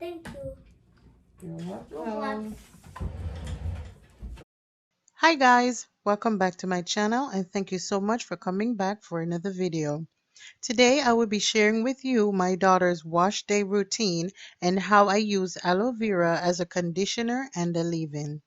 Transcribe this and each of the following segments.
Thank you. You're You're welcome. welcome. Hi guys, welcome back to my channel and thank you so much for coming back for another video. Today I will be sharing with you my daughter's wash day routine and how I use aloe vera as a conditioner and a leave-in.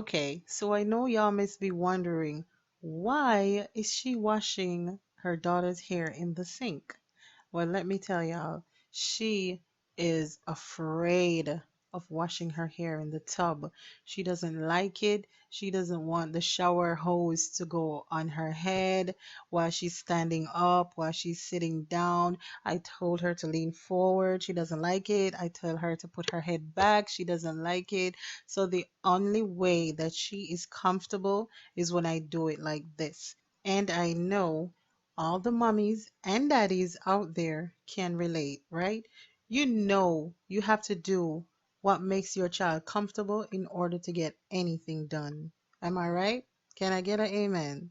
Okay, so I know y'all must be wondering, why is she washing her daughter's hair in the sink? Well, let me tell y'all, she is afraid of washing her hair in the tub. She doesn't like it. She doesn't want the shower hose to go on her head while she's standing up, while she's sitting down. I told her to lean forward. She doesn't like it. I tell her to put her head back. She doesn't like it. So the only way that she is comfortable is when I do it like this. And I know all the mummies and daddies out there can relate, right? You know you have to do what makes your child comfortable in order to get anything done. Am I right? Can I get an amen?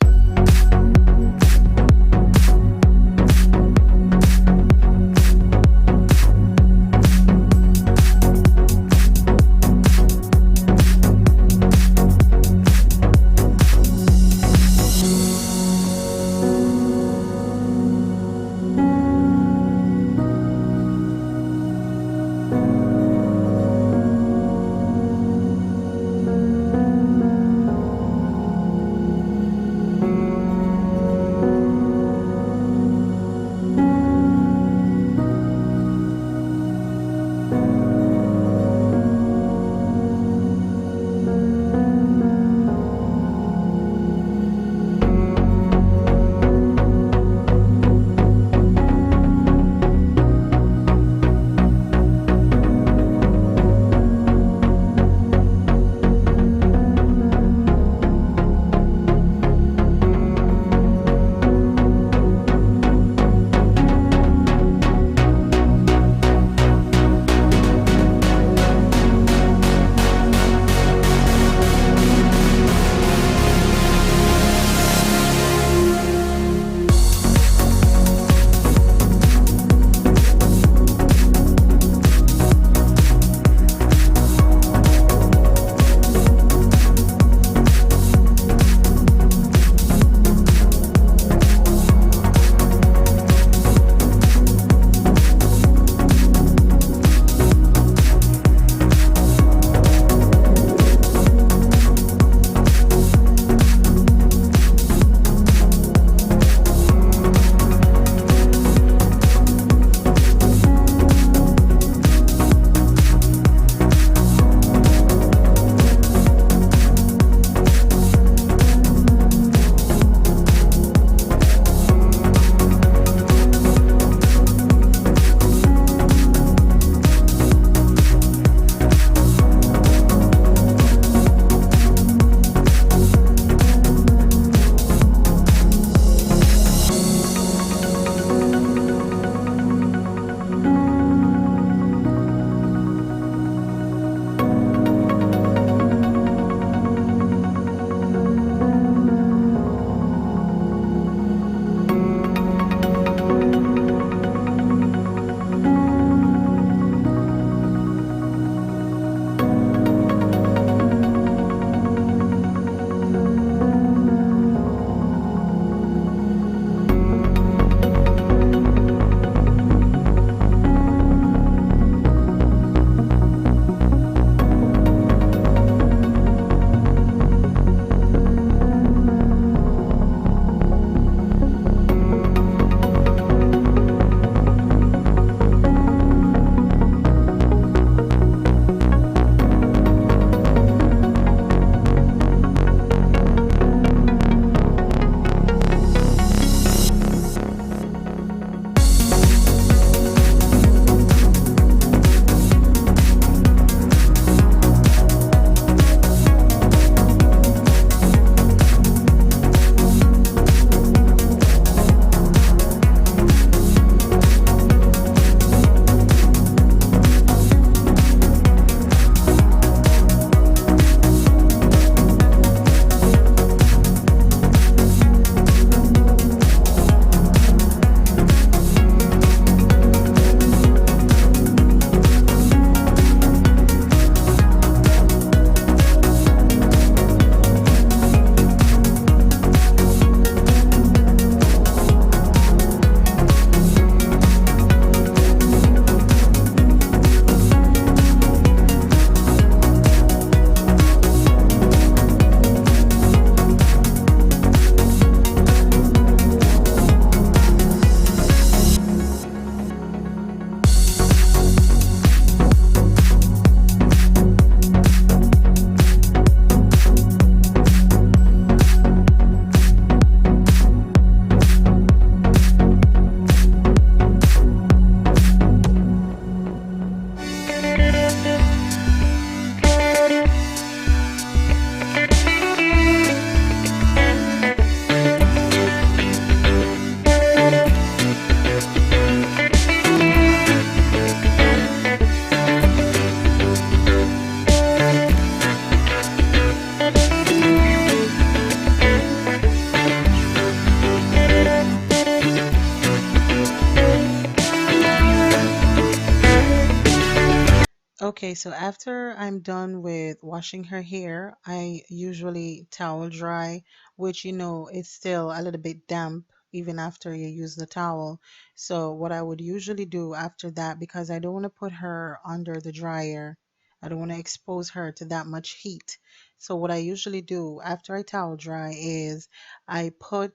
Okay, so after I'm done with washing her hair, I usually towel dry, which it's still a little bit damp even after you use the towel. So what I would usually do after that, because I don't want to put her under the dryer, I don't want to expose her to that much heat. So what I usually do after I towel dry is I put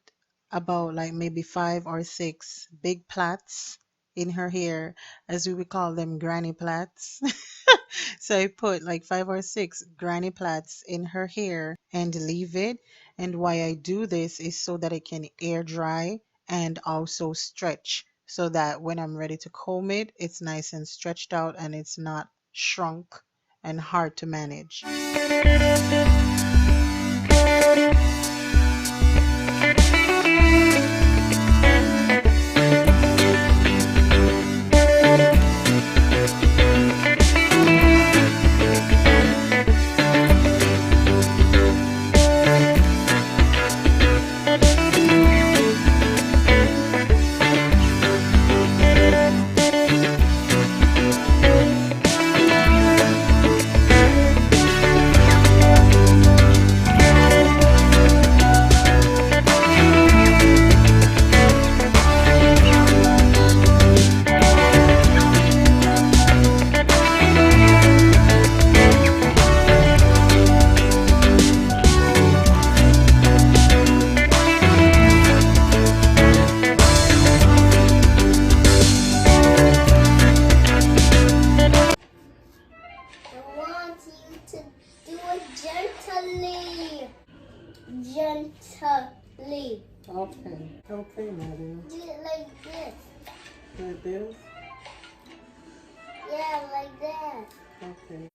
about like maybe 5 or 6 big plaits in her hair, as we would call them granny plaits. So I put like 5 or 6 granny plaits in her hair and leave it. And why I do this is so that it can air dry and also stretch so that when I'm ready to comb it, it's nice and stretched out and it's not shrunk and hard to manage. I want you to do it gently. Gently. Okay, okay, Maddie. Do it like this. Like this? Yeah, like that. Okay.